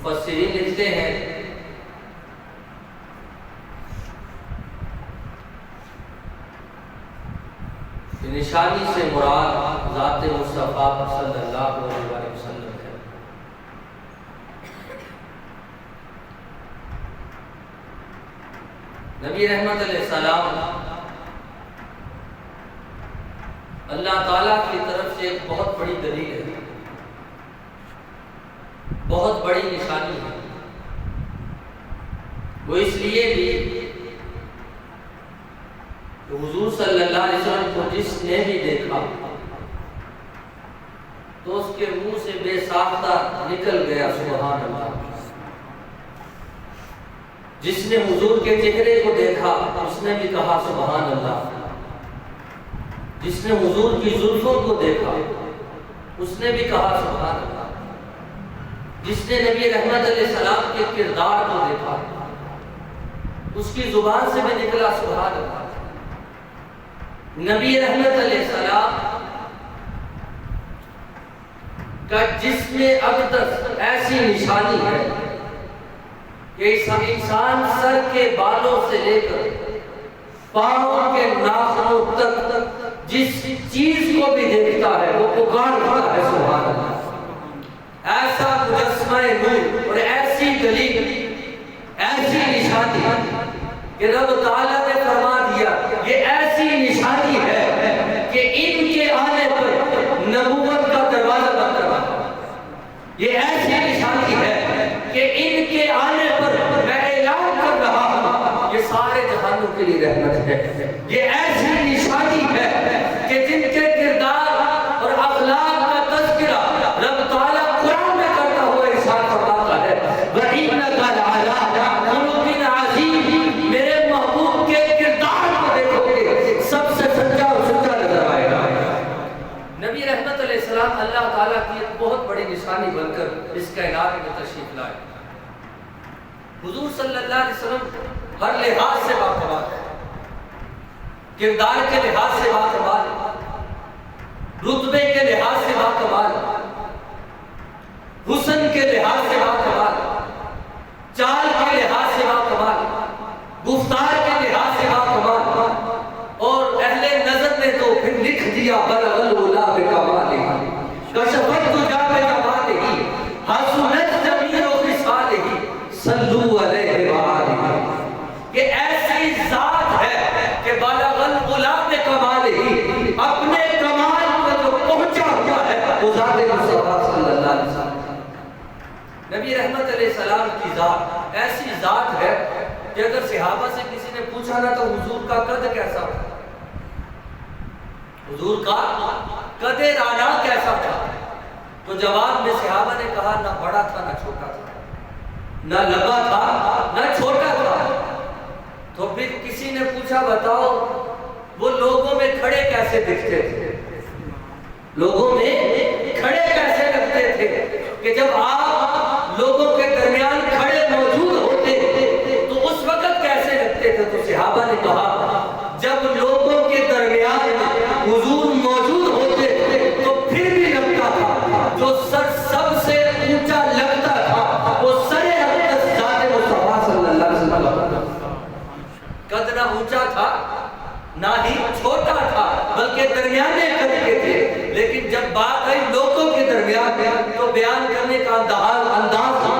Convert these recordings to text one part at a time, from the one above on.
مفسرین لکھتے ہیں نشانی سے مراد ذات مصطفیٰ صلی اللہ علیہ وسلم ہے۔ نبی رحمت علیہ السلام اللہ تعالیٰ کی طرف سے ایک بہت بڑی دلیل ہے، بہت بڑی نشانی ہے۔ وہ اس لیے بھی کہ حضور صلی اللہ علیہ وسلم کو جس نے بھی دیکھا تو اس کے منہ سے بے ساختہ نکل گیا سبحان اللہ۔ جس نے حضور کے چہرے کو دیکھا اس نے بھی کہا سبحان اللہ۔ جس نے حضور کی زلفوں کو دیکھا اس نے بھی کہا سبحان اللہ۔ جس نے نبی رحمت علیہ السلام کے کردار کو دیکھا اس کی زبان سے بھی نکلا سبحان اللہ۔ نبی رحمت علیہ السلام کا جسم اقدس ایسی نشانی ہے کہ انسان سر کے بالوں سے لے کر پاؤں کے ناخنوں تک جس چیز کو بھی دیکھتا ہے وہ پکار اٹھتا ہے سبحان اللہ۔ ایسا مجسمہ نور اور ایسی دلیل، ایسی نشانی کہ رب تعالیٰ نے فرما دیا یہ ایسی نشانی ہے کہ ان کے آنے پر نبوت کا دروازہ بند کرا۔ یہ ایسی نشانی ہے کہ ان کے آنے پر میں اعلان کر رہا ہوں یہ سارے جہانوں کے لیے رحمت ہے۔ یہ ایسی نشانی ہے کہ جن کے کردار اور اخلاق کا تذکرہ رب تعالیٰ قرآن میں کرتا ہوا ارشاد فرماتا ہے وَإِنَّكَ لَعَلَىٰ خُلُقٍ عَظِيمٍ۔ میرے محبوب کے کردار کو دیکھو گے سب سے سچا اور سچا نظر آئے گا۔ نبی رحمت علیہ السلام اللہ تعالیٰ کی ایک بہت بڑی نشانی بن کر اس کائنات میں تشریف لائے۔ حضور صلی اللہ علیہ وسلم ہر لحاظ سے باکمال ہے، کردار کے لحاظ سے باکمال، رتبے کے لحاظ سے باکمال، حسن کے لحاظ سے باکمال، چال کے لحاظ سے باکمال، گفتار کے لحاظ سے باکمال، اور اہل نظر نے تو پھر لکھ دیا بلغ العلا بکمالہ کشفت تجا بجمالہ حسنت جمیع خصالہ صلوا علیہ وآلہ۔ یہ ایسی ذات ہے کہ بلغ العلا بکمالہ، اپنے کمال پر جو پہنچا ہوا ہے وہ ذات مصطفیٰ صلی اللہ علیہ وسلم۔ نبی رحمت علیہ السلام کی ذات ایسی ذات ہے کہ اگر صحابہ سے کسی نے پوچھا نا تو حضور کا قد کیسا تھا، حضور کا قد رانا کیسا تھا، تو جواب میں صحابہ نے کہا نہ بڑا تھا نہ چھوٹا تھا، نہ لمبا تھا نہ چھوٹا تھا۔ تو پھر کسی نے پوچھا بتاؤ وہ لوگوں میں کھڑے کیسے دکھتے تھے، لوگوں میں کھڑے کیسے لگتے تھے کہ جب آپ لوگوں کے درمیان کھڑے موجود ہوتے تو اس وقت کیسے لگتے تھے؟ تو صحابہ نے کہا جب لوگوں کے درمیان حضور موجود ہوتے تو پھر بھی لگتا تھا جو سر سب سے اونچا لگتا تھا وہ سر اقدس ذات مصطفیٰ صلی اللہ علیہ وسلم۔ قد نہ اونچا تھا نہ ہی چھوٹا تھا بلکہ درمیانے قد کے تھے، لیکن جب بات آئی لوگوں کے درمیان تو بیان کرنے کا انداز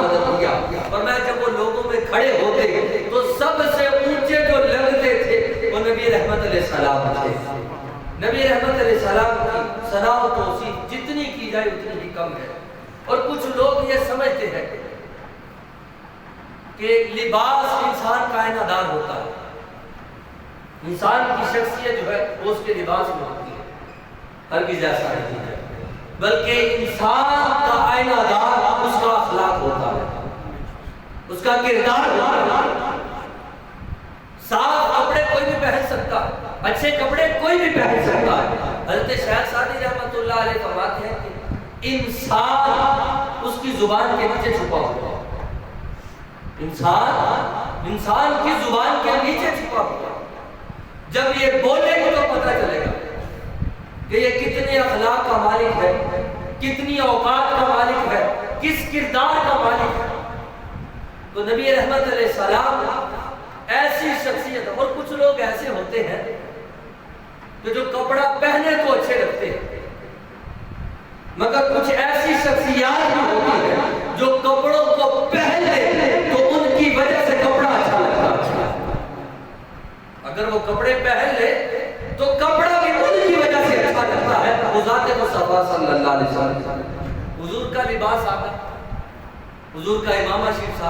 بدل گیا، اور میں جب وہ لوگوں میں کھڑے ہوتے تو سب سے اونچے جو لگتے تھے وہ نبی رحمت علیہ السلام تھے۔ نبی رحمت علیہ السلام کی ثنا و توصیف جتنی کی جائے اتنی ہی کم ہے۔ اور کچھ لوگ یہ سمجھتے ہیں کہ لباس انسان کا آئینہ دار ہوتا ہے، انسان کی شخصیت جو ہے وہ اس کے لباس میں ہوتی ہے، ہرگز ایسا نہیں ہے، بلکہ انسان کا آئینہ دار اس کا اخلاق ہوتا ہے، اس کا کردار ہوتا ہے۔ صاف کپڑے کوئی بھی پہن سکتا ہے، اچھے کپڑے کوئی بھی پہن سکتا ہے۔ حضرت شیخ سعدی رحمۃ اللہ علیہ فرماتے ہیں کہ انسان اس کی زبان کے نیچے چھپا ہوا ہے، انسان کی زبان کے نیچے چھپا ہوا ہے۔ جب یہ بولے گا تو پتہ چلے گا کہ یہ کتنے اخلاق کا مالک ہے، کتنی اوقات کا مالک ہے، کس کردار کا مالک ہے۔ تو نبی رحمت علیہ السلام ایسی شخصیت، اور کچھ لوگ ایسے ہوتے ہیں کہ جو کپڑا پہنے تو اچھے لگتے ہیں، مگر کچھ ایسی شخصیات بھی ہوتی ہیں جو کپڑوں کو پہن لے تو ان کی وجہ سے کپڑا اچھا لگتا ہے۔ اگر وہ کپڑے پہن لے تو کپڑا بھی ان کی وجہ سے اچھا لگتا ہے۔ وہ ذات مصطفیٰ صلی اللہ علیہ وسلم، حضور کا لباس آتا، حضور کا امامہ شریف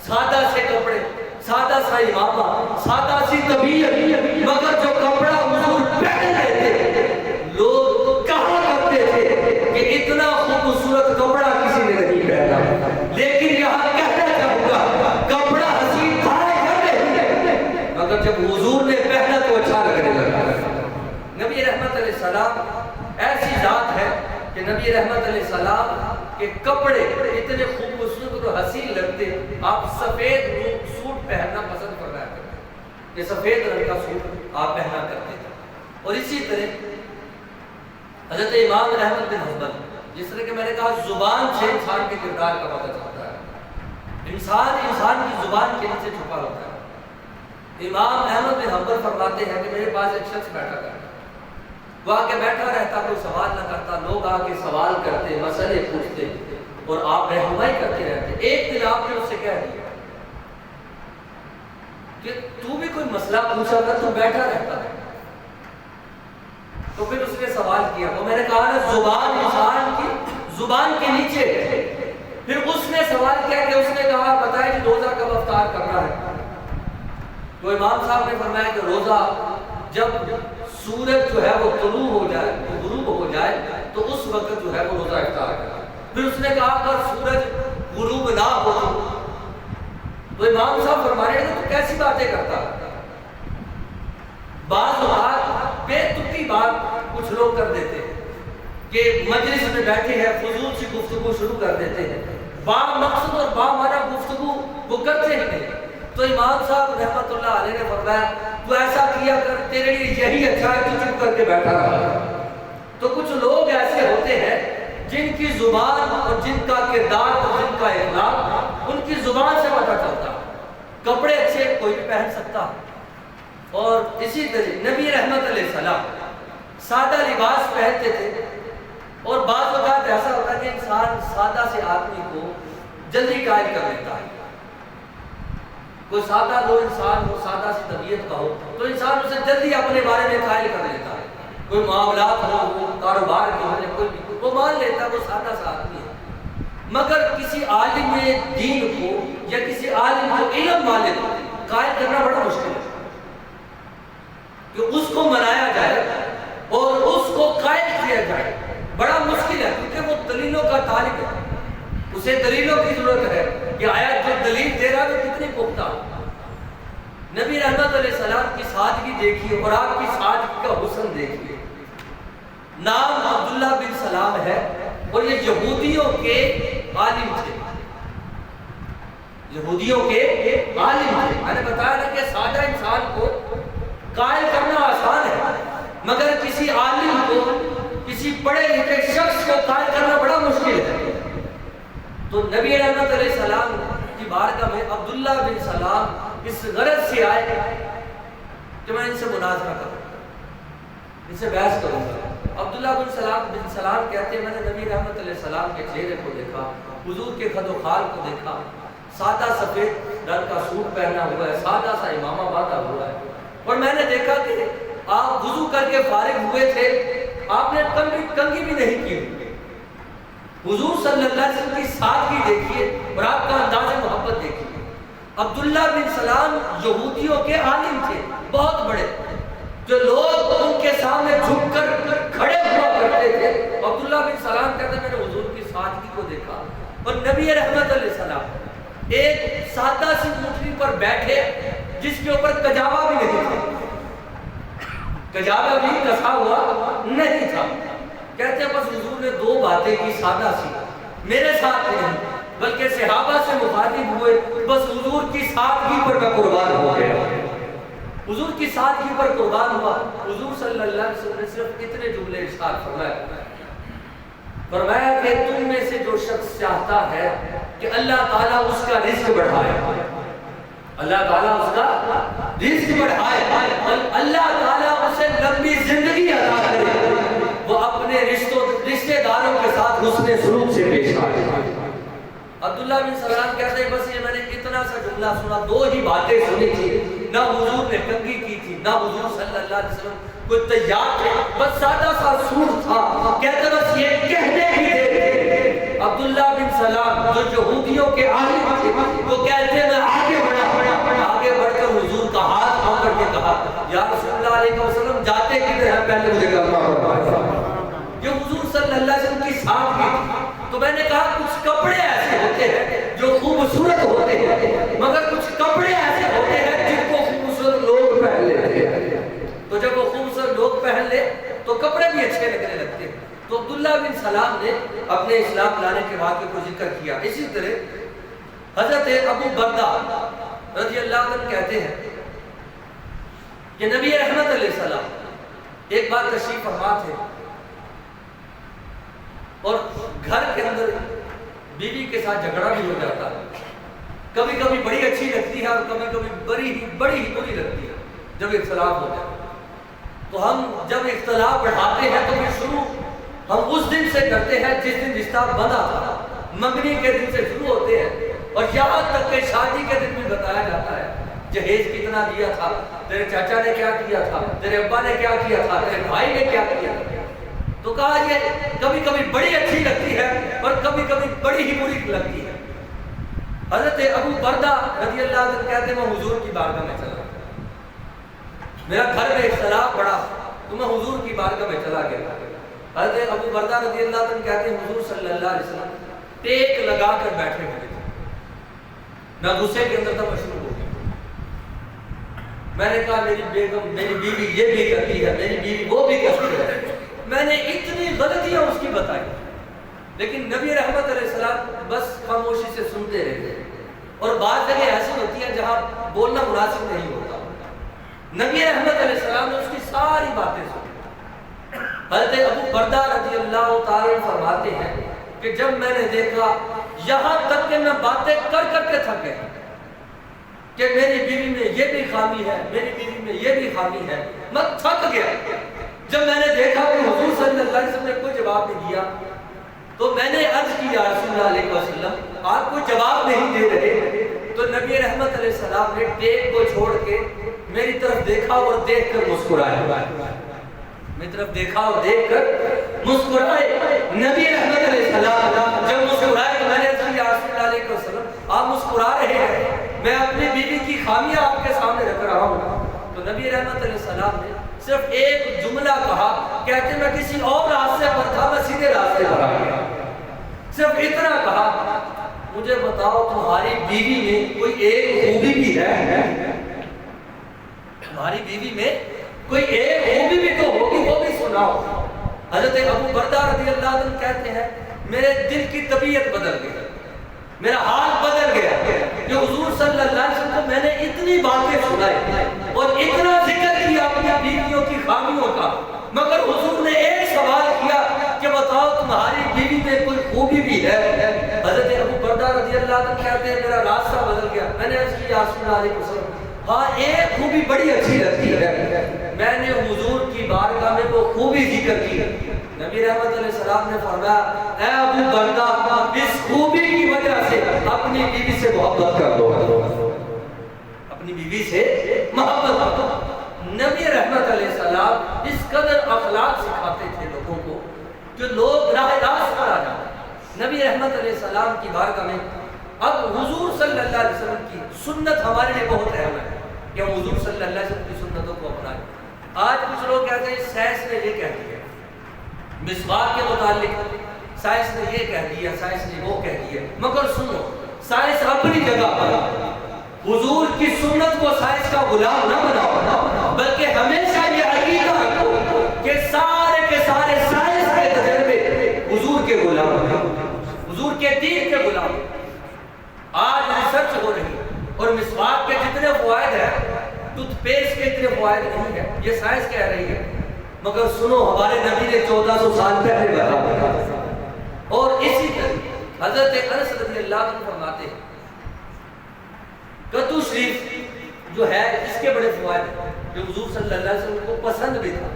سادہ سے کپڑے، سادہ سا امامہ، سادہ سی طبیعت، مگر جو کپڑا حضور پہن لیتے لوگ کہا کرتے تھے کہ اتنا خوبصورت کپڑا کسی نے نہیں پہنا۔ لیکن یہاں کہنا چاہوں گا کپڑا حسین تھا یا نہیں، مگر جب حضور نے پہنا تو اچھا لگنے لگا۔ نبی رحمت علیہ السلام ایسی ذات ہے کہ نبی رحمت علیہ السلام کے کپڑے اتنے خوبصورت اور حسین لگتے، آپ سفید سوٹ پہننا پسند کرنا کرتے، یہ سفید رنگ کا سوٹ آپ پہنا کرتے تھے۔ اور اسی طرح حضرت امام احمد بن حنبل، جس طرح کہ میں نے کہا زبان سے انسان کے کردار کا پتہ چلتا ہے، انسان کی زبان کے نیچے چھپا ہوتا ہے۔ امام احمد بن حنبل فرماتے ہیں کہ میرے پاس ایک شخص بیٹھا کرتا، وہ آ کے بیٹھا رہتا، کوئی سوال نہ کرتا، لوگ آ کے سوال کرتے، مسئلے پوچھتے اور آپ رہنمائی کرتے رہتے۔ ایک دن آپ نے اس سے کہہ دیا کہ تو بھی کوئی مسئلہ پوچھا کر، تو بیٹھا رہتا ہے۔ تو پھر اس نے سوال کیا، وہ میں نے کہا نا زبان انسان کی زبان کے نیچے ہے۔ پھر اس نے سوال کیا کہ اس نے کہا بتائیں کہ روزہ کب افطار کرنا ہے؟ تو امام صاحب نے فرمایا کہ روزہ جب سورج جو ہے وہ طلوع ہو جائے، غروب ہو جائے تو اس وقت جو ہے وہ روزہ افطار کرنا۔ پھر اس نے کہا اگر سورج غروب نہ ہو تو امام صاحب فرمانے لگے تو کیسی باتیں کرتا؟ بعض اوقات بے تکی بات کچھ لوگ کر دیتے ہیں کہ مجلس میں بیٹھے ہیں فضول سی گفتگو شروع کر دیتے ہیں، با مقصد اور با معنی گفتگو وہ کرتے ہی نہیں۔ تو امام صاحب رحمت اللہ علیہ نے فرمایا تو ایسا کیا کر، تیرے لیے یہی اچھا ہے، تو چپ کر کے بیٹھا رہا۔ تو کچھ لوگ ایسے ہوتے ہیں جن کی زبان اور جن کا کردار اور جن کا اخلاق ان کی زبان سے پتہ چلتا، کپڑے اچھے کوئی بھی پہن سکتا۔ اور اسی طرح نبی رحمت علیہ السلام سادہ لباس پہنتے تھے، اور بعض اوقات ایسا ہوتا ہے کہ انسان سادہ سے آدمی کو جلدی قائل کر لیتا ہے۔ کوئی سادہ لو انسان ہو، سادہ سی طبیعت کا ہو تو انسان اسے جلدی اپنے بارے میں قائل کر لیتا ہے۔ کوئی معاملات ہو، کاروبار کے ہو، کوئی بھی وہ مان لیتا ہے وہ سادہ سا آدمی ہے۔ مگر کسی عالم دین کو یا کسی عالم کو علم والے کو قائل کرنا بڑا مشکل ہے کہ اس کو منایا جائے اور اس کو قائل کیا جائے، بڑا مشکل ہے کیونکہ وہ دلیلوں کا طالب ہے، اسے دلیلوں کی ضرورت ہے کہ آیا جو دلیل دے رہا ہے وہ کتنی پختہ۔ نبی رحمت علیہ السلام کی سادگی دیکھیے اور آپ کی سادگی کا حسن دیکھیے۔ نام عبداللہ بن سلام ہے اور یہ یہودیوں کے عالم تھے، یہودیوں کے عالم تھے۔ میں نے بتایا نا کہ سادہ انسان کو قائل کرنا آسان ہے، مگر کسی عالم کو، کسی پڑھے لکھے شخص کو قائل کرنا بڑا مشکل ہے۔ تو نبی رحمت علیہ السلام کی بارگاہ میں عبداللہ بن سلام اس غرض سے آئے کہ میں ان سے مناظرہ کروں، ان سے بحث کروں گا۔ عبداللہ بن سلام کہتے ہیں میں نے نبی رحمت علیہ السلام کے چہرے کو دیکھا، حضور کے خد و خال کو دیکھا، سادہ سفید رنگ کا سوٹ پہنا ہوا ہے، سادہ سا امامہ باندھا ہوا ہے، اور میں نے دیکھا کہ آپ وضو کر کے فارغ ہوئے تھے، آپ نے کنگھی بھی نہیں کی۔ حضور صلی اللہ علیہ وسلم کی سادگی دیکھیے اور آپ کا انداز محبت دیکھیے۔ عبداللہ بن سلام یہودیوں کے عالم تھے، بہت بڑے، جو لوگ ان کے سامنے جھک کر کھڑے ہوا کرتے تھے۔ عبداللہ بن سلام کہتے ہیں میں نے حضور کی سادگی کو دیکھا، اور نبی رحمت علیہ السلام ایک سادہ سی اونٹنی پر بیٹھے جس کے اوپر کجاوا بھی نہیں تھا، کجاوا بھی کسا ہوا نہیں تھا۔ کہتے ہیں بس حضور نے دو باتیں کی سادہ سی، میرے ساتھ نہیں بلکہ صحابہ سے مخاطب ہوئے، بس حضور کی سادگی پر میں قربان ہو گیا، حضور کی سادگی پر قربان ہوا۔ حضور صلی اللہ علیہ وسلم نے صرف اتنے جملے ارشاد فرمایا کہ تم میں سے جو شخص چاہتا ہے کہ اللہ تعالیٰ اس کا رزق بڑھائے، اللہ تعالیٰ اس کا رزق بڑھائے اور اللہ تعالیٰ اسے لمبی زندگی عطا کرے، وہ اپنے رشتے داروں کے ساتھ حسن سلوک سے پیش آئے۔ عبداللہ بن سلام کہتے ہیں بس یہ میں نے اتنا سا جملہ سنا، دو ہی باتیں سنی تھی، نہ حضور نے کنگھی کی تھی، نہ حضور صلی اللہ علیہ وسلم کوئی تیار تھے، بس سادہ سا سوٹ تھا، کہتے بس یہ کہنے کی دیر تھے۔ عبداللہ بن سلام جو یہودیوں کے عالم تھے، وہ کہتے ہیں میں آگے بڑھا، آگے بڑھ کر حضور کا ہاتھ پکڑ کے کہا یا رسول اللہ علیہ وسلم جاتے کدھر ہیں، پہلے مجھے کلمہ پڑھائیں۔ جو حضور صلی اللہ علیہ وسلم کی سادگی تھی، تو میں نے کہا کچھ کپڑے ایسے ہوتے ہیں جو خوبصورت ہوتے ہیں، مگر کچھ کپڑے ایسے ہوتے ہیں جن کو خوبصورت لوگ پہن لیتے ہیں، تو جب وہ خوبصورت لوگ پہن لے تو کپڑے بھی اچھے لگنے لگتے ہیں۔ تو عبداللہ بن سلام نے اپنے اسلام لانے کے واقعے کو ذکر کیا۔ اسی طرح حضرت ابو بردہ رضی اللہ عنہ کہتے ہیں کہ نبی رحمت علیہ السلام ایک بار تشریف فرما تھے اور گھر کے اندر بیوی کے ساتھ جھگڑا بھی ہو جاتا ہے، کبھی کبھی بڑی اچھی لگتی ہے اور کبھی کبھی بڑی ہی بری لگتی ہے جب اختلاف ہو جائے۔ تو ہم جب اختلاف بڑھاتے ہیں تو پھر شروع ہم اس دن سے کرتے ہیں جس دن رشتہ بندھا تھا، منگنی کے دن سے شروع ہوتے ہیں اور یہاں تک کہ شادی کے دن بھی بتایا جاتا ہے جہیز کتنا دیا تھا، تیرے چاچا نے کیا کیا تھا، تیرے ابا نے کیا کیا تھا، تیرے بھائی نے کیا کیا تھا۔ تو کہا یہ کبھی کبھی بڑی اچھی لگتی ہے اور کبھی کبھی بڑی ہی بری لگتی ہے۔ حضرت ابو بردہ رضی اللہ عنہ کہتے ہیں میں حضور کی بارگاہ میں چلا، میرا گھر میں اختلاف بڑا تو میں حضور کی بارگاہ میں چلا گیا۔ حضرت ابو بردہ رضی اللہ عنہ کہتے ہیں حضور صلی اللہ علیہ وسلم ٹیک لگا کر بیٹھے ہوئے تھے، میں غصے کے اندر تھا، مشروع ہو گیا۔ میں نے کہا میری بیگم میری بیوی یہ بھی کرتی ہے، میری بیوی وہ بھی کرتی ہے، میں نے اتنی غلطیاں اس کی بتائی، لیکن نبی رحمت علیہ السلام بس خاموشی سے سنتے رہتے اور بعض جگہ ایسی ہوتی ہیں جہاں بولنا مناسب نہیں ہوتا۔ نبی رحمت علیہ السلام نے اس کی ساری باتیں سنی۔ حضرت ابو بردہ رضی اللہ تعالیٰ فرماتے ہیں کہ جب میں نے دیکھا یہاں تک کہ میں باتیں کر کر کے تھک گیا کہ میری بیوی میں یہ بھی خامی ہے، میری بیوی میں یہ بھی خامی ہے، میں تھک گیا۔ جب میں نے دیکھا کہ حضور صلی اللہ علیہ وسلم نے کوئی جواب نہیں دیا تو میں نے عرض کی یا رسول اللہ علیہ وسلم آپ کوئی جواب نہیں دے رہے، تو نبی رحمت علیہ السلام نے ٹیک کو چھوڑ کے میری طرف دیکھا اور دیکھ کر مسکرائے، میری طرف دیکھا اور دیکھ کر مسکرائے۔ نبی رحمت علیہ السلام جب مسکرائے تو میں نے عرض کی یا رسول اللہ علیہ وسلم آپ مسکرا رہے ہیں، میں اپنی بیوی کی خامیاں آپ کے سامنے رکھ رہا ہوں۔ تو نبی رحمت علیہ السلام نے صرف ایک جملہ کہا، کہتے میں کسی اور راستے پر تھا، میں سیدھے راستے پر آ گیا، صرف اتنا کہا مجھے بتاؤ تمہاری بیوی میں کوئی ایک خوبی بھی ہے؟ تمہاری بیوی میں کوئی ایک خوبی بھی تو ہوگی، وہ بھی سناؤ۔ حضرت ابو بردہ رضی اللہ عنہ کہتے ہیں میرے دل کی طبیعت بدل گئی، میرا حال بدل گیا کہ حضور صلی اللہ علیہ وسلم کو میں نے اتنی باتیں سنائی اور اتنا ذکر کیا اپنی بیویوں کی خامیوں کا، مگر حضور نے ایک سوال کیا کہ بتاؤ تمہاری بیوی میں کوئی خوبی بھی ہے؟ حضرت ابو بردہ رضی اللہ عنہ کہتے ہیں میرا راستہ بدل گیا، میں نے عرض کی یا رسول اللہ علیہ وسلم ہاں ایک خوبی بڑی اچھی لگتی ہے، میں نے حضور کی بارگاہ میں وہ خوبی ذکر کی۔ نبی رحمت علیہ السلام نے فرمایا اے ابو بردہ اس خوبی کی وجہ سے اپنی بیوی سے محبت کر دو، اپنی بیوی سے محبت کر دو۔ نبی رحمت علیہ السلام اس قدر اخلاق سکھاتے تھے لوگوں کو جو لوگ راہ راست پر آ جاتے۔ نبی رحمت علیہ السلام کی بارگاہ میں اب حضور صلی اللہ علیہ وسلم کی سنت ہمارے لیے بہت اہم ہے کہ ہم حضور صلی اللہ علیہ وسلم کی سنتوں کو اپنائیں۔ آج کچھ لوگ کہتے ہیں سائنس نے یہ کہہ دیا، مسواک کے متعلق سائنس نے یہ کہہ دیا، سائنس نے وہ کہہ دیا، مگر سنو سائنس اپنی جگہ پر، حضور کی سنت کو سائنس کا غلام نہ بناؤ، بلکہ ہمیشہ یہ عقیدہ رکھو کہ سارے کے سارے سائنس کے تجربے حضور کے غلام ہیں، حضور کے دین کے غلام ہیں۔ آج ریسرچ ہو رہی اور مسواک کے جتنے فوائد ہیں ٹوتھ پیسٹ کے اتنے فوائد نہیں ہیں، یہ سائنس کہہ رہی ہے، مگر سنو ہمارے نبی نے 1400 سال پہلے بتایا۔ اور اسی طرح حضرت انس رضی اللہ عنہ فرماتے ہیں کدو شریف جو ہے اس کے بڑے فوائد ہیں کہ حضور صلی اللہ علیہ وسلم کو پسند بھی تھا.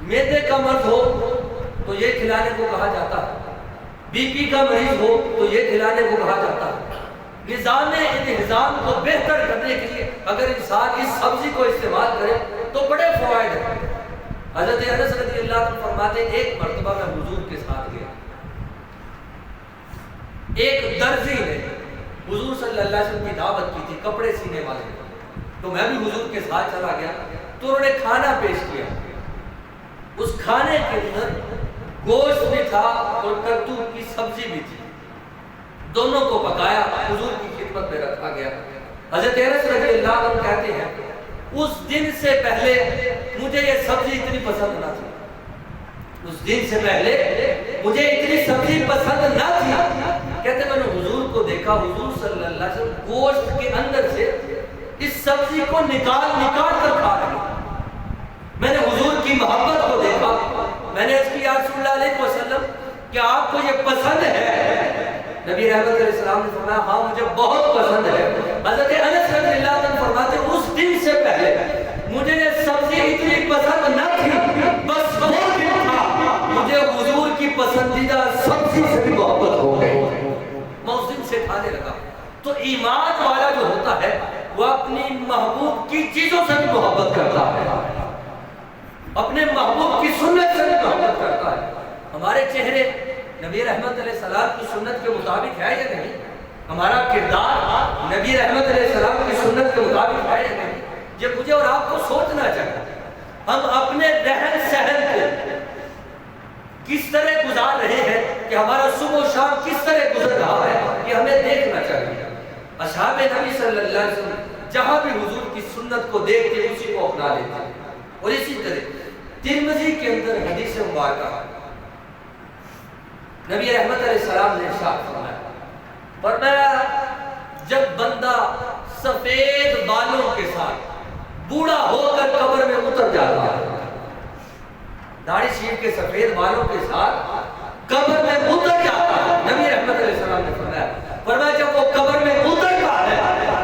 معدے کا مرض ہو تو یہ کھلانے کو کہا جاتا ہے, بی پی کا مریض ہو تو یہ کھلانے کو کہا جاتا ہے. نظام انہضام کو بہتر کرنے کے لیے اگر انسان اس سبزی کو استعمال کرے تو بڑے فوائد ہیں. حضرت انس رضی اللہ عنہ فرماتے ہیں ایک مرتبہ میں حضور کے ساتھ گیا, ایک درزی نے حضور صلی اللہ علیہ وسلم کی دعوت کی تھی کپڑے سینے والے, تو میں بھی حضور کے ساتھ چلا گیا. تو انہوں نے کھانا پیش کیا, اس کھانے کے اندر گوشت بھی تھا اور کدو کی سبزی بھی تھی, دونوں کو پکایا حضور کی خدمت میں رکھا گیا. حضرت انس رضی اللہ عنہ کہتے ہیں اس دن سے پہلے مجھے یہ سبزی اتنی پسند نہ تھی, اس دن سے پہلے مجھے اتنی سبزی پسند نہ تھی. کہتے میں نے حضور کو دیکھا, حضور صلی اللہ علیہ وسلم گوشت کے اندر سے اس سبزی کو نکال کر کھا رہے ہیں. میں نے حضور کی محبت کو دیکھا, میں نے اس کی یا رسول اللہ علیہ وسلم کہ آپ کو یہ پسند ہے؟ نبی رحمت علیہ السلام نے فرمایا ہاں مجھے بہت پسند ہے. حضرت انس رضی اللہ عنہ فرماتے ہیں اس دن سے پہلے مجھے یہ سبزی اتنی پسند نہ تھی, بس وہ دن تھا مجھے حضور کی پسندیدہ سبزی سے بھی محبت ہو گئی, میں اس دن سے کھانے لگا. تو ایمان والا جو ہوتا ہے وہ اپنی محبوب کی چیزوں سے بھی محبت کرتا ہے, اپنے محبوب کی سنت سے بھی محبت کرتا ہے. ہمارے چہرے نبی رحمت علیہ السلام کی سنت کے مطابق ہے یا نہیں؟ ہمارا کردار نبی رحمت علیہ السلام کی سنت کے مطابق ہے یا نہیں؟ یہ مجھے اور آپ کو سوچنا چاہیے. ہم اپنے رہن سہن کو کس طرح گزار رہے ہیں کہ ہمارا صبح و شام کس طرح گزر رہا ہے, یہ ہمیں دیکھنا چاہیے. اصحاب نبی صلی اللہ علیہ وسلم جہاں بھی حضور کی سنت کو دیکھتے اسی کو اپنا لیتے. اور اسی طرح ترمذی کے اندر حدیث مبارکہ نبی رحمت علیہ السلام نے ارشاد فرمایا جب بندہ سفید بالوں کے ساتھ بوڑھا ہو کر قبر میں اتر جاتا ہے, داڑھی شریف کے سفید بالوں کے ساتھ قبر میں اتر جاتا ہے, نبی رحمت علیہ السلام نے فرمایا جب وہ قبر میں اترتا ہے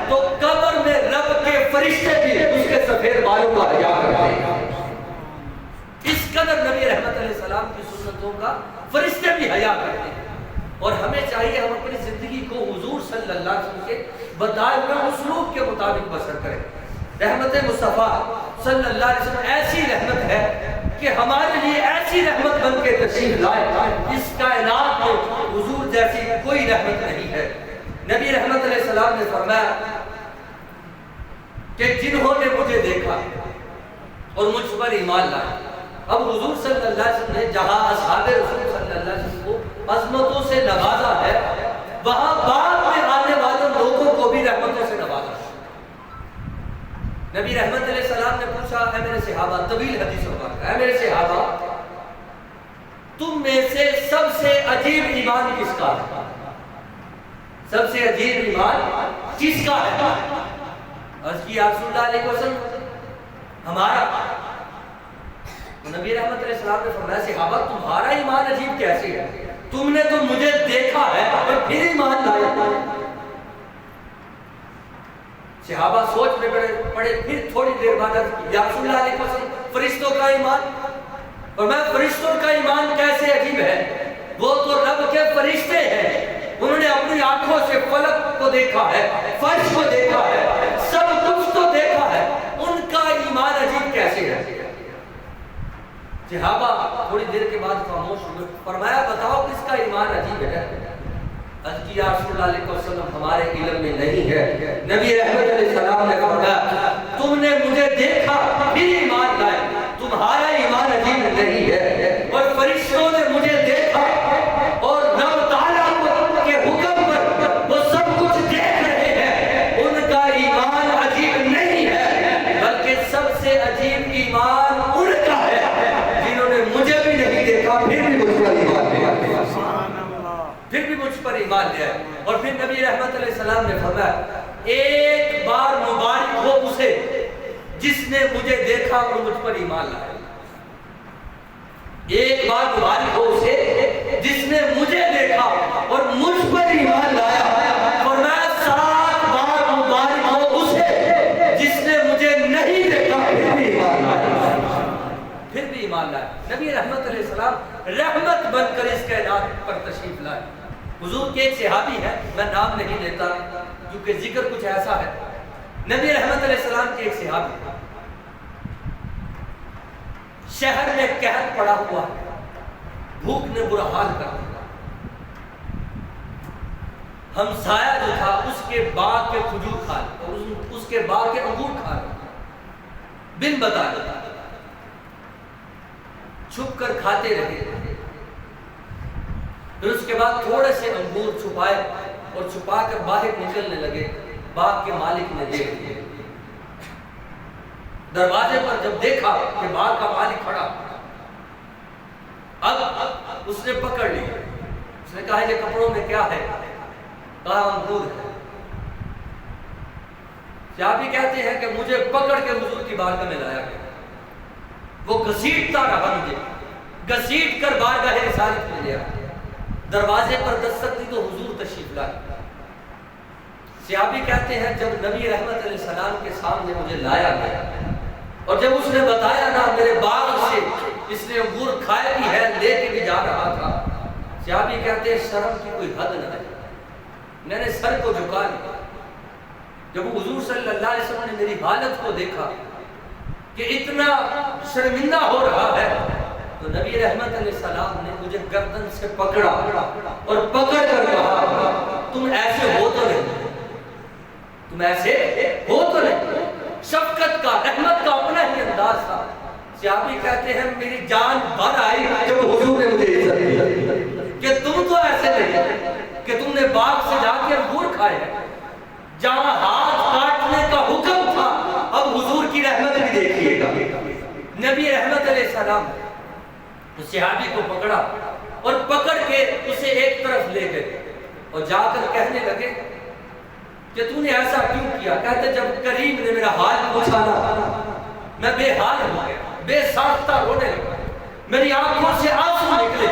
تو قبر میں رب کے فرشتے بھی اس کے سفید بالوں کو حیا کرتے ہیں. اس قدر نبی رحمت علیہ السلام کی سنتوں کا فرشتے بھی حیا کرتے ہیں. اور ہمیں چاہیے ہم اپنی زندگی کو حضور صلی اللہ علیہ وسلم کے بتائے ہوئے اسلوب کے مطابق بسر کریں. رحمت مصطفیٰ صلی اللہ علیہ وسلم ایسی رحمت ہے کہ ہمارے لیے ایسی رحمت بن کے تشریف لائے, اس کائنات میں حضور جیسی کوئی رحمت نہیں ہے. نبی رحمت علیہ السلام نے فرمایا کہ جنہوں نے مجھے دیکھا اور مجھ پر ایمان لائے. اب حضور صلی اللہ علیہ وسلم نے جہاں اصحاب رسول صلی اللہ علیہ وسلم کو عظمتوں سے نوازا ہے, وہاں بعد میں آنے والے لوگوں کو بھی رحمتوں سے نوازا. نبی رحمت علیہ السلام نے پوچھا اے میرے صحابہ, طویل حدیث ہوگا, اے میرے صحابہ تم میں سے سب سے عجیب ایمان کس کا ہے؟ سب سے عجیب ایمان کس کا ہے؟ عرض کی یا رسول اللہ علیہ وسلم ہمارا. نبی رحمت علیہ السلام نے فرمایا صحابہ تمہارا ایمان عجیب کیسے ہے؟ تم نے تو مجھے دیکھا ہے اور پھر ایمان لائے. صحابہ سوچ میں پڑے, پھر تھوڑی دیر بعد یا رسول اللہ علیہ وسلم فرشتوں کا ایمان. اور میں فرشتوں کا ایمان کیسے عجیب ہے؟ وہ تو رب کے فرشتے ہیں, انہوں نے اپنی آنکھوں سے فلک کو دیکھا ہے, فرش کو دیکھا ہے, سب کچھ تو دیکھا ہے, ان کا ایمان عجیب کیسے ہے؟ صحابہ تھوڑی دیر کے بعد خاموش ہوئے. فرمایا بتاؤ کس کا ایمان عجیب ہے؟ یا رسول اللہ علیہ وسلم ہمارے علم میں نہیں ہے. نبی رحمت علیہ السلام نے فرمایا تم نے مجھے دیکھا پھر ایمان لائے, تمہارا ایمان عجیب نہیں ہے. اور فرشتوں نے مجھے دیکھا اور رب تعالیٰ کے حکم پر وہ سب کچھ دیکھ رہے ہیں, ان کا ایمان عجیب نہیں ہے, بلکہ سب سے عجیب ایمان ان کا ہے جنہوں نے مجھے بھی نہیں دیکھا پھر بھی مجھ پر ایمان لیا, پھر بھی مجھ پر ایمان لیا. اور پھر نبی رحمت علیہ السلام نے فرمایا ایک بار مبارک ہو اسے جس نے مجھے دیکھا اور مجھ پر ایمان لایا. ایک بار مبارک ہو اسے جس نے مجھے دیکھا اور مجھ پر ایمان لایا. فرمایا 7 بار مبارک ہو اسے حضور کے ایک صحابی ہے، میں نام نہیں لیتا کیونکہ ذکر کچھ ایسا ہے، نبی رحمت علیہ السلام کے ایک صحابی شہر میں قحط پڑا ہوا ہے، بھوک نے برا حال کر دیا، ہمسایہ جو تھا اس کے باغ کے کھجور کھا لیا اور اس کے باغ کے انگور کھا لیا بن بتائے، چھپ کر کھاتے رہے، پھر اس کے بعد تھوڑے سے انگور چھپائے اور چھپا کر باہر نکلنے لگے، باغ کے مالک نے دیکھ لیا، دروازے پر جب دیکھا کہ باغ کا مالک کھڑا، اب اس نے پکڑ لیا، اس نے کہا یہ کپڑوں میں کیا ہے؟ کہا انگور ہے۔ صحابی کہتے ہیں کہ مجھے پکڑ کے حضور کی بارگاہ میں لایا گیا، وہ گھسیٹتا رہا، مجھے گھسیٹ کر بارگاہ رسالت میں لیا، دروازے پر دستک دی تو حضور تشریف لائے۔ صحابی کہتے ہیں جب نبی رحمت علیہ السلام کے سامنے مجھے لایا گیا اور جب اس نے بتایا نا میرے باغ سے اس نے انگور کھائے بھی ہے، لے کے بھی جا رہا تھا، صحابی کہتے ہیں شرم کی کوئی حد نہ ہے، میں نے سر کو جھکا لیا۔ جب حضور صلی اللہ علیہ وسلم نے میری حالت کو دیکھا کہ اتنا شرمندہ ہو رہا ہے تو نبی رحمت علیہ السلام نے مجھے گردن سے پکڑا اور پکڑ کر کہا تم ایسے ہو تو نہیں، تم ایسے ہو تو نہیں۔ شفقت کا، رحمت کا اپنا ہی انداز تھا۔ صحابی کہتے ہیں میری جان بھر آئی جب حضور نے مجھے عزت دی کہ تم تو ایسے نہیں کہ تم نے باغ سے جا کے انگور کھائے ہیں، جہاں ہاتھ کاٹنے کا حکم تھا اب حضور کی رحمت بھی دیکھیے گا۔ نبی رحمت علیہ السلام اس صحابی کو پکڑا اور پکڑ کے اسے ایک طرف لے گئے اور جا کر کہنے لگے کہ تو نے ایسا کیوں کیا؟ کہتے جب کریم نے میرا حال پوچھا نا میں بے حال ہو گیا، بے ساختہ رونے لگا، میری آنکھوں سے آنسو نکلے،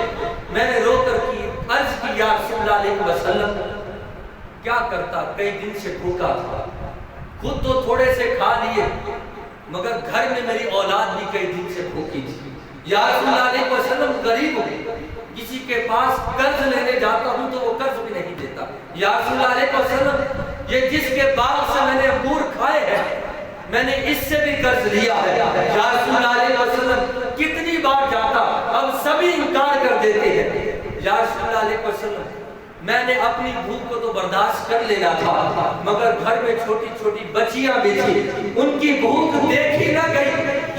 میں نے رو کر کی عرض کی یا رسول اللہ علیہ وسلم کیا کرتا، کئی دن سے بھوکا تھا، خود تو تھوڑے سے کھا لیے مگر گھر میں میری اولاد بھی کئی دن سے بھوکی تھی، یا رسول اللہ علیہ وسلم غریب ہوں، کسی کے پاس قرض لینے جاتا ہوں تو وہ قرض بھی نہیں دیتا، یا رسول اللہ علیہ وسلم یہ جس کے باغ سے میں نے انگور کھائے ہیں میں نے اس سے بھی قرض لیا ہے، یا رسول اللہ علیہ وسلم کتنی بار جاتا اب سبھی انکار کر دیتے ہیں، یا رسول اللہ علیہ وسلم میں نے اپنی بھوک کو تو برداشت کر لینا تھا مگر گھر میں چھوٹی چھوٹی بچیاں بھی تھی، ان کی بھوک دیکھی نہ گئی۔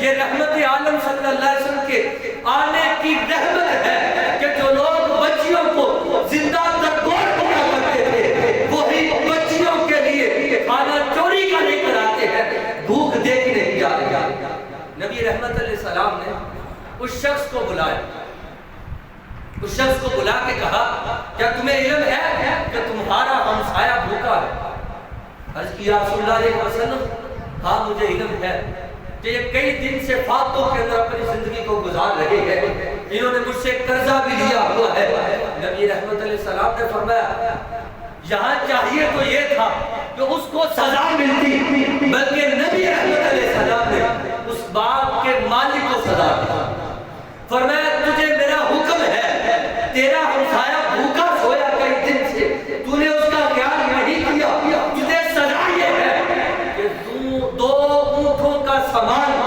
یہ رحمت عالم صلی اللہ علیہ وسلم کے آنے کی رحمت ہے کہ جو لوگ بچیوں کو زندہ ترگوڑ کیا کرتے تھے وہی بچیوں کے لیے کھانا چوری کا لے کر آتے ہیں، بھوک دیکھنے نہیں جا رہے۔ نبی رحمت علیہ السلام نے اس شخص کو بلایا، اس شخص کو بلا کے کہا کیا تمہیں علم ہے کہ تمہارا ہمسایہ بھوکا ہے؟ عرض کیا رسول اللہ علیہ وسلم ہاں مجھے علم ہے کہ یہ کئی دن سے فاتحوں کے اندر اپنی زندگی کو گزار رہے ہیں، انہوں نے مجھ سے قرضہ بھی لیا ہوا ہے۔ نبی رحمت علیہ السلام نے فرمایا یہاں چاہیے تو یہ تھا کہ اس کو سزا ملتی، بلکہ نبی رحمت علیہ السلام نے اس باغ کے مالک کو سزا دی، فرمایا تجھے میرا حکم ہے، تیرا ہمسایہ بھوکا سویا کئی دن سے، تو نے اس کا خیال نہیں کیا، تجھے سزا یہ ہے کہ دو اونٹوں کا سامان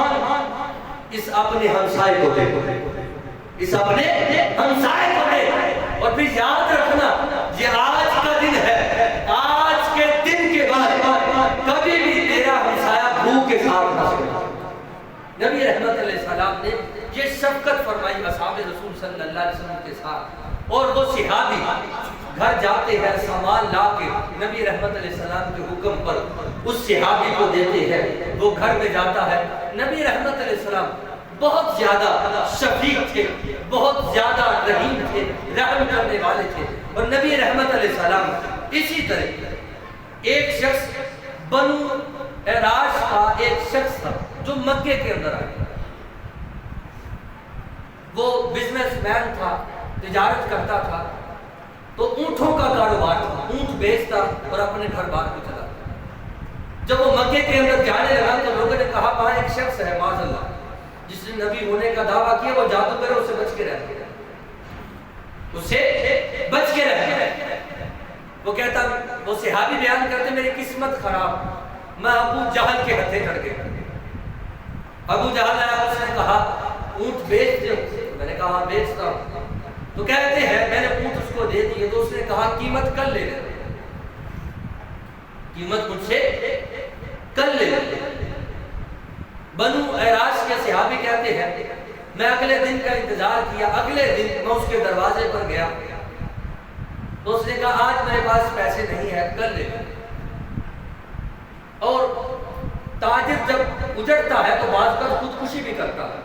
اس اپنے ہمسائے کو دے، اس اپنے ہمسائے کو دے، اور پھر یاد رکھنا یہ آج کا دن ہے، آج کے دن کے بعد کبھی بھی تیرا ہمسایہ بھوک کے ساتھ نہ سوئے۔ نبی رحمت علیہ السلام نے یہ شفقت فرمائی اصحاب رسول صلی اللہ علیہ وسلم کے ساتھ، اور وہ صحابی گھر جاتے ہیں سامان لا کے نبی رحمت علیہ السلام کے حکم پر اس صحابی کو دیتے ہیں، وہ گھر میں جاتا ہے۔ نبی رحمت علیہ السلام بہت زیادہ شفیق تھے، بہت زیادہ رحیم تھے، رحم کرنے والے تھے، اور نبی رحمت علیہ السلام اسی طرح ایک شخص بنو عراش کا ایک شخص تھا جو مکے کے اندر آیا، وہ بزنس مین تھا، تجارت کرتا تھا، تو اونٹوں کا کاروبار تھا، اونٹ بیچتا اور اپنے گھر بار کو چلاتا۔ جب وہ مکے کے اندر جانے لگا تو لوگوں نے کہا وہاں ایک شخص ہے معاذ اللہ جس نے نبی ہونے کا دعویٰ کیا، وہ جادوگر ہے، اسے بچ کے رہتے ہیں، اسے بچ کے رہتے ہیں۔ وہ صحابی بیان کرتے میری قسمت خراب، میں ابو جہل کے ہتھے چڑھ گیا۔ ابو جہل آیا، اس نے کہا اونٹ بیچ دے، میں نے کہا بیچتا ہوں۔ تو کہتے ہیں میں نے اونٹ اس کو دے دیے، تو اس نے کہا قیمت کل لے لے، قیمت مجھ سے کل لے لے۔ بنو عیراش کے صحابی کہتے ہیں میں اگلے دن کا انتظار کیا، اگلے دن میں اس کے دروازے پر گیا تو اس نے کہا آج میرے پاس پیسے نہیں ہے، کل لے لے۔ اور تاجر جب اجڑتا ہے تو بعض کا خودکشی بھی کرتا ہے،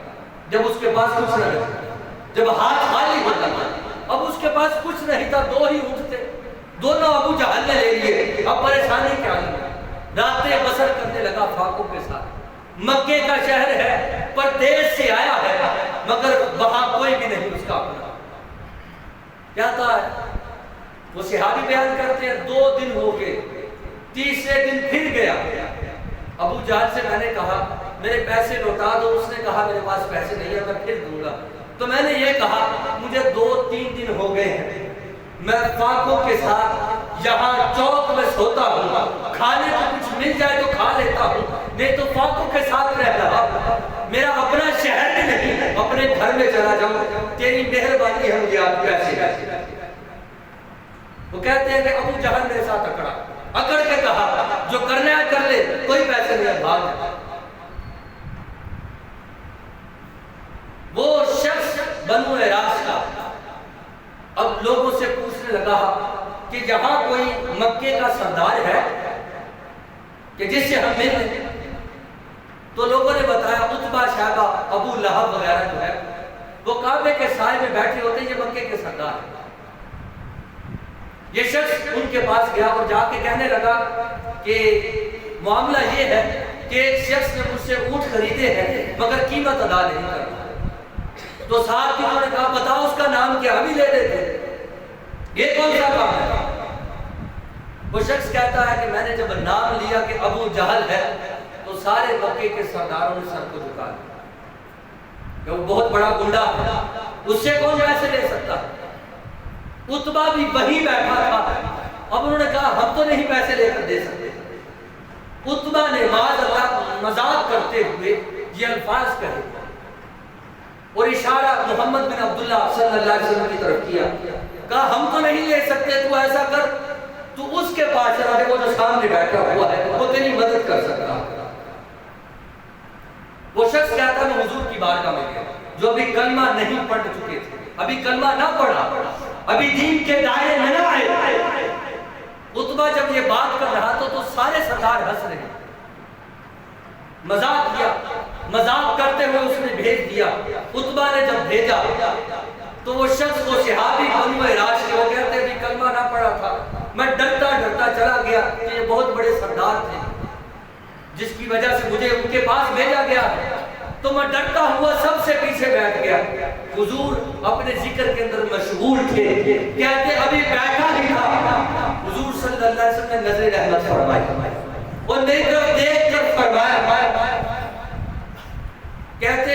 جب اس کے پاس کچھ نہ رہتا، جب ہاتھ خالی ہوتا ہے۔ اب اس کے پاس کچھ نہیں تھا، دو ہی اونٹ تھے، دونوں ابو جہل نے لے لیے۔ اب پریشانی کیا ہے، راتیں بسر کرنے لگا فاقوں کے ساتھ۔ مکے کا شہر ہے، پردیس سے آیا ہے، مگر وہاں کوئی بھی نہیں اس کا اپنا۔ کیا تھا وہ صحابی بیان کرتے ہیں 2 دن ہو گئے، تیسرے دن پھر گیا ابو جہل سے، میں نے کہا میرے پیسے لوٹا دو۔ اس نے کہا میرے پاس پیسے نہیں ہے، میں پھر دوں گا۔ تو میں نے یہ کہا مجھے 2-3 دن ہو گئے ہیں، میں فاقوں کے ساتھ یہاں چوک میں سوتا ہوں، کھانے کو کچھ مل جائے تو کھا لیتا ہوں، نہیں تو فاقوں کے ساتھ رہ رہا، میرا اپنا شہر بھی نہیں، اپنے گھر میں چلا جاؤں، تیری مہربانی ہے مجھے آپ پیسے۔ وہ کہتے ہیں کہ ابو جہل میرے ساتھ اکڑ کے کہا جو کرنا ہے کر لے، کوئی پیسے نہیں ہے، بھاگ۔ وہ شخص بنو عیراش کا اب لوگوں سے پوچھنے لگا کہ جہاں کوئی مکے کا سردار ہے کہ جس سے ہم مل لیں، تو لوگوں نے بتایا عتبہ، شیبہ، ابو لہب وغیرہ جو ہے وہ کعبے کے سائے میں بیٹھے ہوتے ہیں، یہ مکے کے سردار ہیں۔ یہ شخص ان کے پاس گیا اور جا کے کہنے لگا کہ معاملہ یہ ہے کہ ایک شخص نے مجھ سے اونٹ خریدے ہیں مگر قیمت ادا نہیں کر رہا۔ تو صاحب کی انہوں نے کہا بتاؤ اس کا نام کیا، ہم ہی لے لیتے، یہ کون سا کام ہے؟ وہ شخص کہتا ہے کہ میں نے جب نام لیا کہ ابو جہل ہے تو سارے مکے کے سرداروں نے سر کو جھکا دیا کہ وہ بہت بڑا گنڈا ہے، اس سے کون پیسے لے سکتا۔ عتبہ بھی وہیں بیٹھا تھا، اب انہوں نے کہا ہم تو نہیں پیسے لے کر دے سکتے۔ عتبہ نے معاذ اللہ مذاق کرتے ہوئے یہ الفاظ کہے اور اشارہ محمد بن عبداللہ صلی اللہ علیہ وسلم کی طرف کیا، کہا ہم تو نہیں لے سکتے، تو ایسا کر تو اس کے پاس چلا جائے، وہ جو سامنے بیٹھا ہوا ہے وہ تیری مدد کر سکتا۔ وہ شخص کہتا میں حضور کی بارگاہ میں گیا، جو ابھی کلمہ نہیں پڑھ چکے تھے، ابھی کلمہ نہ پڑھا، ابھی دین کے دائرے میں نہ آئے۔ عتبہ جب یہ بات کر رہا تو سارے سردار ہنس رہے، مذاق کیا، مذاق کرتے ہوئے اس نے بھیج دیا۔ عتبہ نے جب بھیجا تو وہ شخص، وہ صحابی بنو عیراش کے، وہ کہتے ہیں کلمہ نہ پڑھا تھا، میں ڈرتا ڈرتا چلا گیا کہ یہ بہت بڑے سردار تھے جس کی وجہ سے مجھے ان کے پاس بھیجا گیا، تو میں ڈرتا ہوا سب سے پیچھے بیٹھ گیا۔ حضور اپنے ذکر کے اندر مشغول تھے، کہتے ابھی بیٹھا ہی تھا، حضور صلی اللہ علیہ وسلم نے نظر رحمت فرمائی اور میری طرف دیکھ کر فرمایا، کہتے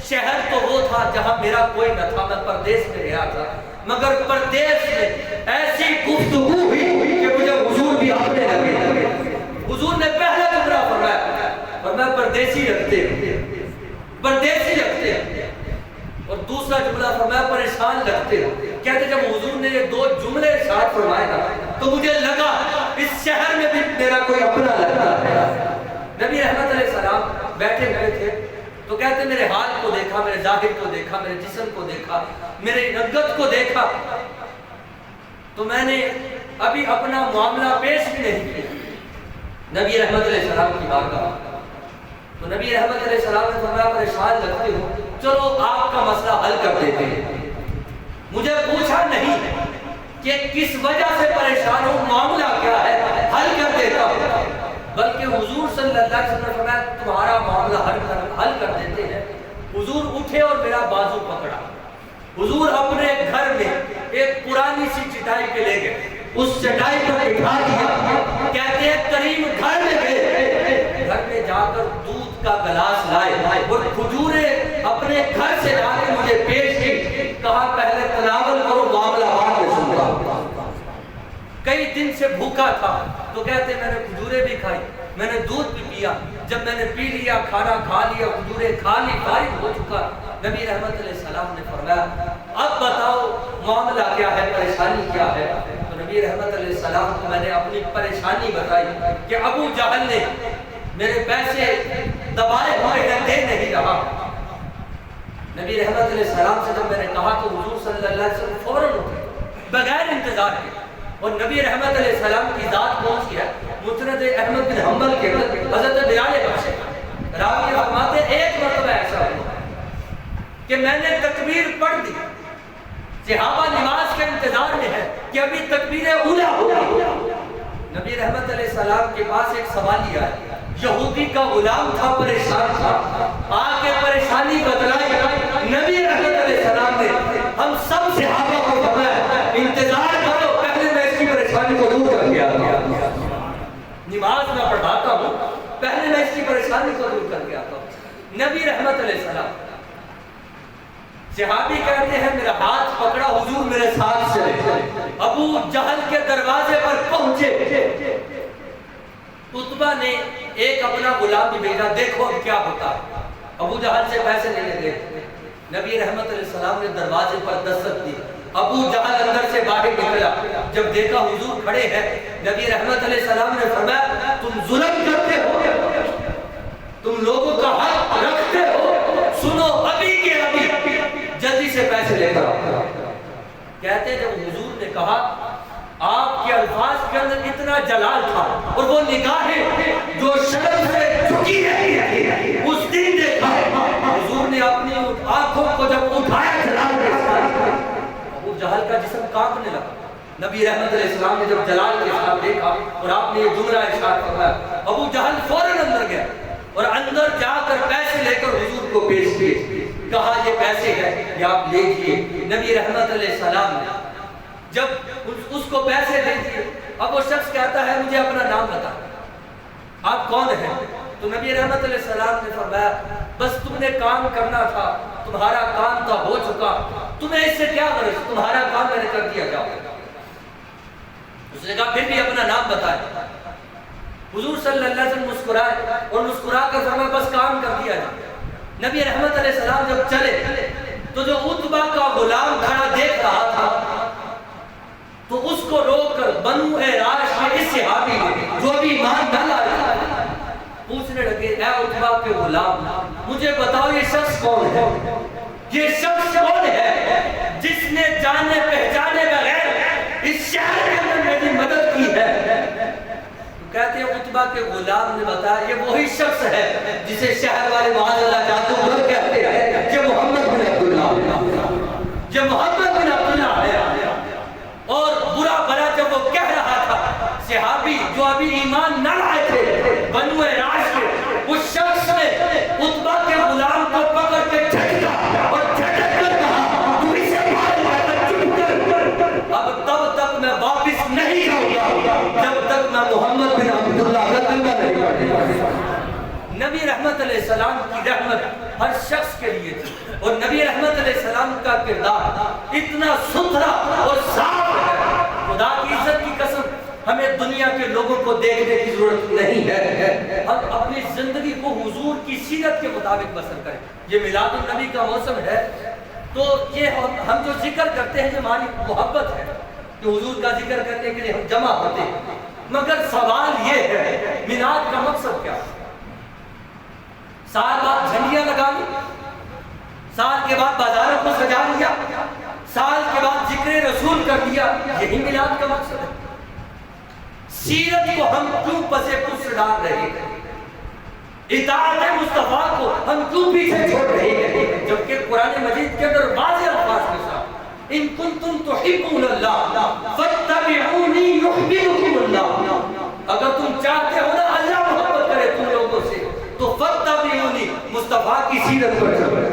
شہر تو وہ تھا جہاں میرا کوئی نہ تھا، میں پردیس میں گیا تھا، مگر پردیس میں ایسی گفتگو ہوئی کہ مجھے حضور بھی اپنے لگے۔ حضور نے پہلا جملہ فرمایا پردیسی رکھتے ہو، پردیسی رکھتے ہو، اور دوسرا جملہ فرمایا پریشان رکھتے ہو۔ کہتے جب حضور نے یہ 2 جملے ساتھ فرمائے نا تو مجھے لگا اس شہر میں بھی میرا کوئی اپنا لگتا ہے۔ نبی رحمت علیہ السلام بیٹھے ہوئے تھے تو کہتے میرے حال کو دیکھا، میرے ظاہر کو دیکھا، میرے جسم کو دیکھا، میرے رنگت کو دیکھا، تو میں نے ابھی اپنا معاملہ پیش بھی نہیں کیا نبی رحمت علیہ السلام کی بارگاہ۔ تو نبی رحمت علیہ السلام نے فرمایا پریشان لگتے ہو، چلو آپ کا مسئلہ حل کر دیتے ہیں۔ مجھے پوچھا نہیں کہ کس وجہ سے پریشان ہو، معاملہ کیا ہے، حل کر دیتا ہوں، بلکہ حضور صلی اللہ علیہ وسلم نے فرمایا تمہارا معاملہ حل کر دیتے ہیں۔ حضور اٹھے اور میرا بازو پکڑا، حضور اپنے گھر میں ایک پرانی سی چٹائی پہ لے گئے، اس چٹائی پر بٹھا دیا، کہتے ہیں کریم گھر میں گئے، گھر میں جا کر دودھ کا گلاس لائے اور کھجوریں اپنے گھر سے لا کے مجھے پیش کی، کہا پہلے تناول کرو، معاملہ بعد میں سنتا۔ کئی دن سے بھوکا تھا، تو کہتے میں نے کھجوریں بھی کھائی، میں نے دودھ بھی پیا، جب میں نے پی لیا، کھانا کھا لیا، کھجوریں کھا لی، فارغ ہو چکا، نبی رحمت علیہ السلام نے فرمایا اب بتاؤ معاملہ کیا ہے، پریشانی کیا ہے؟ تو نبی رحمت علیہ السلام کو میں نے اپنی پریشانی بتائی کہ ابو جہل نے میرے پیسے دبائے ہوئے ہیں، دے نہیں رہا۔ نبی رحمت علیہ السلام سے جب میں نے کہا تو حضور صلی اللہ علیہ وسلم فوراً اٹھے بغیر انتظار کے، اور نبی رحمت علیہ السلام کی ذات پہنچ گیا مسند احمد بن حنبل کے حضرت بلال بخش راوی فرماتے ایک مرتبہ ایسا ہوا کہ میں نے تکبیر پڑھ دی، صحابہ نماز کے انتظار میں ہے کہ ابھی تکبیر اولیٰ ہوگی، نبی رحمت علیہ السلام کے پاس ایک سوالی آیا، یہودی کا غلام تھا، پریشان تھا، آ کے پریشانی بتلائی، نبی رحمت علیہ السلام نے ہم سب صحابہ کو فرمایا انتظار کرو، پہلے میں اس کی پریشانی کو دور کر کے آتا ہوں، نماز میں پڑھاتا ہوں، پہلے میں اس کی پریشانی کو دور کر کے آتا ہوں۔ نبی رحمت علیہ السلام صحابی کہتے ہیں میرا ہاتھ پکڑا، حضور میرے ساتھ چلے، ابو جہل کے دروازے پر پہنچے، عتبہ نے ایک اپنا غلام بھی بھیجا، دیکھو اب کیا ہوتا ہے، ابو جہل سے پیسے لینے گئے، نبی رحمت علیہ السلام نے دروازے پر دستک دی، ابو جہل اندر سے باہر نکلا، جب دیکھا حضور کھڑے ہیں، نبی رحمت علیہ السلام نے فرمایا تم ظلم کرتے ہو، تم لوگوں کا حق رکھتے ہو، سنو ابھی کے ابھی جلدی سے پیسے لے کر آؤ۔ کہتے جب حضور نے کہا آپ کے الفاظ کے اندر اتنا جلال تھا، اور وہ نگاہیں جو شرم سے جھکی رہی ہے، اس دن دیکھا حضور نے اپنی آنکھوں کو جب اٹھایا جلال کے ساتھ، ابو جہل کا جسم کانپنے لگا، نبی رحمت علیہ السلام نے جب جلال کے ساتھ دیکھا اور آپ نے یہ جملہ ارشاد فرمایا، ابو جہل فوراً اندر گیا اور اندر جا کر پیسے لے کر حضور کو پیش کیے، کہا یہ پیسے ہیں یہ آپ لے جئیے۔ نبی رحمت علیہ السلام نے جب اس کو پیسے دے دیے، اب وہ شخص کہتا ہے مجھے اپنا نام بتا، آپ کون ہیں؟ تو نبی رحمت علیہ السلام نے فرمایا بس تم نے کام کرنا تھا، تمہارا کام تو ہو چکا، تمہیں اس سے کیا غرض، تمہارا کام میں نے کر دیا، جاؤ۔ اس نے کہا پھر بھی اپنا نام بتائے، حضور صلی اللہ علیہ وسلم مسکرائے اور مسکرا کر فرمایا بس کام کر دیا جائے۔ نبی رحمت علیہ السلام جب چلے تو جو عتبہ کا غلام کھڑا دیکھ رہا تھا، تو اس کو روک کر بنو راش میں اس صحابی نے جو ابھی ایمان نہ لایا پوچھنے لگے اے عتبہ کے غلام مجھے بتاؤ یہ شخص کون ہے، یہ شخص کون ہے جس نے جانے پہچانے بغیر اس شہر کے اندر میری مدد کی ہے؟ کہتے ہیں عتبہ کے غلام نے بتایا یہ وہی شخص ہے جسے شہر والے معاذ اللہ جادوگر کہتے ہیں، یہ محمد بن عبداللہ، یہ محمد بن عبداللہ ہے۔ اور برا بھلا جب وہ کہہ رہا تھا، صحابی جو ابھی ایمان نہ لائے تھے بنو راش کے، اس شخص نے عتبہ کے غلام کو پکڑ کے جھٹکا اور جھٹک کر کہا تو اسے مار چپ کر، اب تب تک میں واپس نہیں آؤں گا جب تک میں محمد بن عبداللہ کا کلمہ نہیں پڑھوں۔ نبی رحمت علیہ السلام کی رحمت ہر شخص کے لیے تھی، اور نبی رحمت علیہ السلام کا کردار اتنا ستھرا اور صاف ہے، خدا کی عزت کی قسم ہمیں دنیا کے لوگوں کو دیکھنے کی ضرورت نہیں ہے، ہم اپنی زندگی کو حضور کی سیرت کے مطابق بسر کریں۔ یہ میلاد النبی کا موسم ہے تو یہ ہم جو ذکر کرتے ہیں یہ ہماری محبت ہے کہ حضور کا ذکر کرنے کے لیے ہم جمع ہوتے ہیں، مگر سوال یہ ہے میلاد کا مقصد کیا؟ سال بعد جھنڈیاں لگا لی، سال کے بعد بازاروں کو سجا لیا، سال کے بعد ذکر رسول کر دیا، یہی میلاد کا مقصد ہے؟ سیرت کو ہم کیوں پسے پس ڈال رہے ہیں؟ اطاعت مصطفیٰ کو ہم کیوں پیچھے چھوڑ رہے ہیں؟ جبکہ قرآن مجید کے اندر واضح الفاظ کے ساتھ ان کنتم تحبون اللہ فاتبعونی یحببکم اللہ، اگر تم چاہتے ہو نا اللہ محبت کرے تم لوگوں سے تو فاتبعونی، مصطفیٰ کی سیرت پر چلو،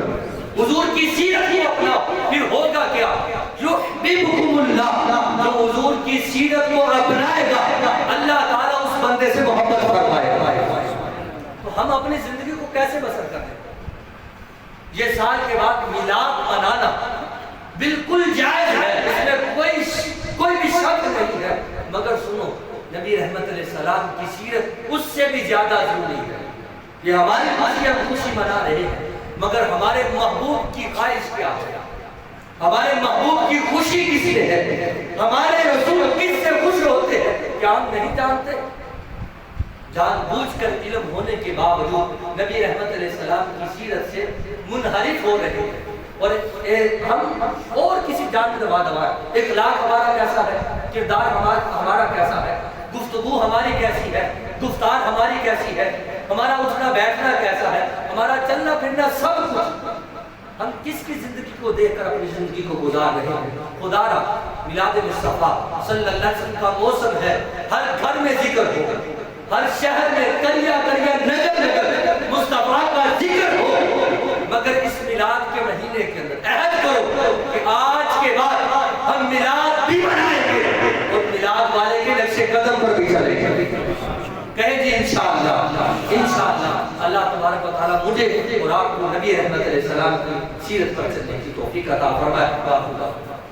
حضور کی سیرت ہی اپنا، پھر ہوگا کیا؟ یحببکم اللہ، جو حضور کی سیرت کو اپنائے گا اللہ تعالیٰ اس بندے سے محبت فرمائے گا۔ تو ہم اپنی زندگی کو کیسے بسر کرتے ہیں؟ یہ سال کے بعد میلاد منانا بالکل جائز ہے، اس میں کوئی بھی شک نہیں ہے، مگر السلام کی سیرت اس سے بھی زیادہ ضروری ہے. یہ ہماری خوشی ہم خوشی منا رہے ہیں، مگر ہمارے محبوب کی خواہش کیا ہے؟ ہمارے محبوب کی خوشی کس سے ہے؟ ہمارے رسول کس سے خوش ہوتے ہیں؟ کیا ہم نہیں جانتے؟ جان بوجھ کر علم ہونے کے باوجود نبی رحمت علیہ السلام کی سیرت سے منحرف ہو رہے ہیں، اور ہم اور کسی جانب دبا اخلاق ہمارا کیسا ہے، کردار ہمارا کیسا ہے، گفتگو ہماری کیسی ہے، گفتار ہماری کیسی ہے، ہمارا اٹھنا بیٹھنا کیسا ہے، ہمارا چلنا پھرنا، سب کچھ ہم کس کی زندگی کو دیکھ کر اپنی زندگی کو گزار رہے ہیں. خدا را میلاد مصطفیٰ صلی اللہ علیہ وسلم کا موسم ہے، ہر گھر میں ذکر ہو، ہر شہر میں قریہ قریہ نگر نگر مصطفیٰ کا ذکر ہو، مگر اس میلاد کے مہینے کے اندر عہد کرو کہ آج کے بعد ہم میلاد بھی منائیں گے اور میلاد والے کے نقش قدم پر بھی چلیں گے. کہیں جی انشاءاللہ. انشاءاللہ اللہ تبارک و تعالیٰ مجھے اور آپ کو نبی رحمت علیہ السلام کی سیرت پر چلنے کی توفیق عطا فرمائے.